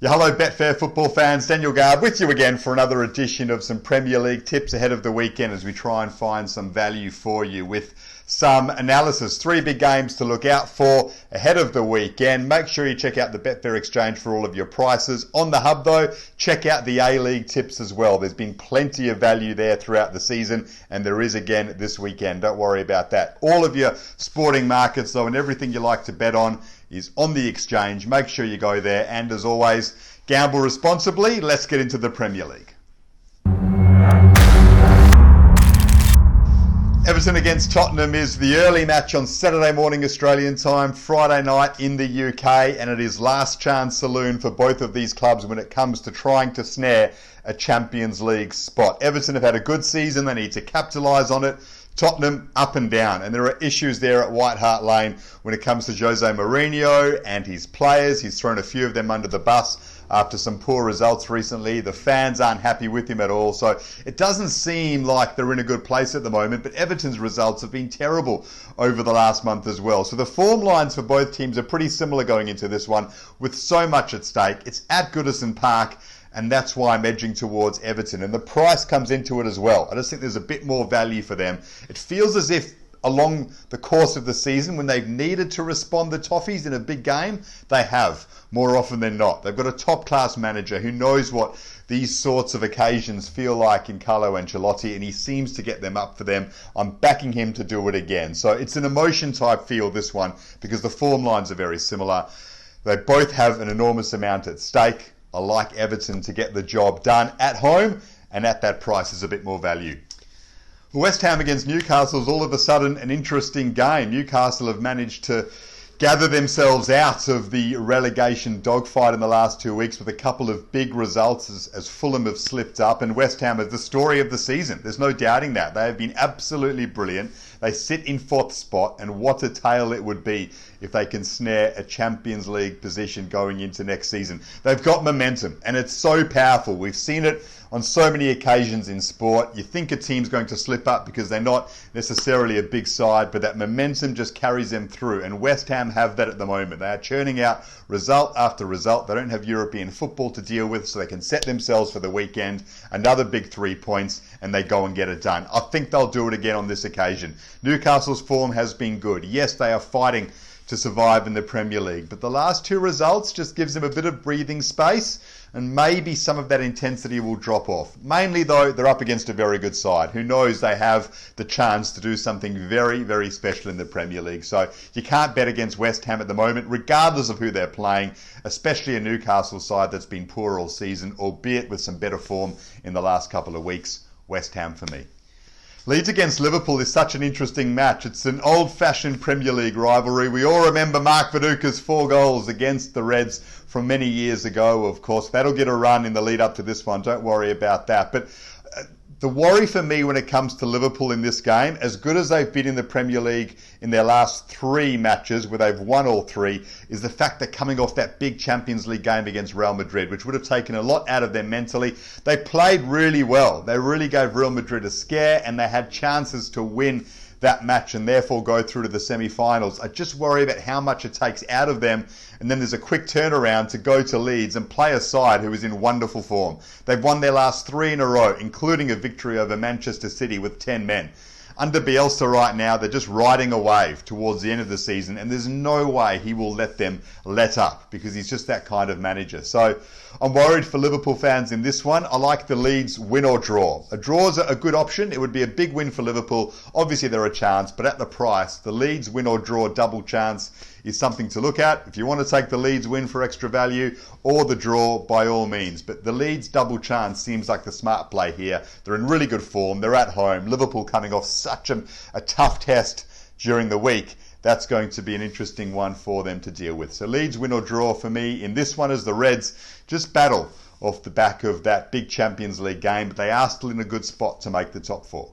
Yeah, hello Betfair football fans, Daniel Garb with you again for another edition of some Premier League tips ahead of the weekend as we try and find some value for you with some analysis. 3 big games to look out for ahead of the weekend. Make sure you check out the Betfair exchange for all of your prices. On the hub though, check out the A-League tips as well. There's been plenty of value there throughout the season and there is again this weekend. Don't worry about that. All of your sporting markets though and everything you like to bet on is on the exchange. Make sure you go there and as always, gamble responsibly. Let's get into the Premier League. Everton against Tottenham is the early match on Saturday morning Australian time, Friday night in the UK, and it is last chance saloon for both of these clubs when it comes to trying to snare a Champions League spot. Everton have had a good season, they need to capitalise on it. Tottenham up and down, and there are issues there at White Hart Lane when it comes to Jose Mourinho and his players. He's thrown a few of them under the bus after some poor results recently. The fans aren't happy with him at all, so it doesn't seem like they're in a good place at the moment, but Everton's results have been terrible over the last month as well. So the form lines for both teams are pretty similar going into this one with so much at stake. It's at Goodison Park, and that's why I'm edging towards Everton. And the price comes into it as well. I just think there's a bit more value for them. It feels as if along the course of the season, when they've needed to respond the Toffees in a big game, they have more often than not. They've got a top-class manager who knows what these sorts of occasions feel like in Carlo Ancelotti, and he seems to get them up for them. I'm backing him to do it again. So it's an emotion-type feel, this one, because the form lines are very similar. They both have an enormous amount at stake. I like Everton to get the job done at home, and at that price is a bit more value. West Ham against Newcastle is all of a sudden an interesting game. Newcastle have managed to gather themselves out of the relegation dogfight in the last 2 weeks with a couple of big results as Fulham have slipped up, and West Ham is the story of the season. There's no doubting that. They have been absolutely brilliant. They sit in 4th spot, and what a tale it would be if they can snare a Champions League position going into next season. They've got momentum, and it's so powerful. We've seen it on so many occasions in sport. You think a team's going to slip up because they're not necessarily a big side, but that momentum just carries them through, and West Ham have that at the moment. They are churning out result after result. They don't have European football to deal with, so they can set themselves for the weekend another big 3 points, and they go and get it done. I think they'll do it again on this occasion. Newcastle's form has been good. Yes, they are fighting to survive in the Premier League, but the last 2 results just gives them a bit of breathing space, and maybe some of that intensity will drop off. Mainly though, they're up against a very good side. Who knows, they have the chance to do something very, very special in the Premier League. So you can't bet against West Ham at the moment, regardless of who they're playing, especially a Newcastle side that's been poor all season, albeit with some better form in the last couple of weeks. West Ham for me. Leeds against Liverpool is such an interesting match. It's an old-fashioned Premier League rivalry. We all remember Mark Viduka's 4 goals against the Reds from many years ago, of course. That'll get a run in the lead up to this one. Don't worry about that. But the worry for me when it comes to Liverpool in this game, as good as they've been in the Premier League in their last 3 matches, where they've won all 3, is the fact that coming off that big Champions League game against Real Madrid, which would have taken a lot out of them mentally. They played really well. They really gave Real Madrid a scare, and they had chances to win that match and therefore go through to the semi-finals. I just worry about how much it takes out of them, and then there's a quick turnaround to go to Leeds and play a side who is in wonderful form. They've won their last 3 in a row, including a victory over Manchester City with 10 men. Under Bielsa right now, they're just riding a wave towards the end of the season, and there's no way he will let them let up because he's just that kind of manager. So I'm worried for Liverpool fans in this one. I like the Leeds win or draw. A draw is a good option. It would be a big win for Liverpool. Obviously, they're a chance, but at the price, the Leeds win or draw double chance is something to look at. If you want to take the Leeds win for extra value or the draw, by all means. But the Leeds double chance seems like the smart play here. They're in really good form. They're at home. Liverpool coming off such a tough test during the week. That's going to be an interesting one for them to deal with. So Leeds win or draw for me in this one as the Reds just battle off the back of that big Champions League game. But they are still in a good spot to make the top 4.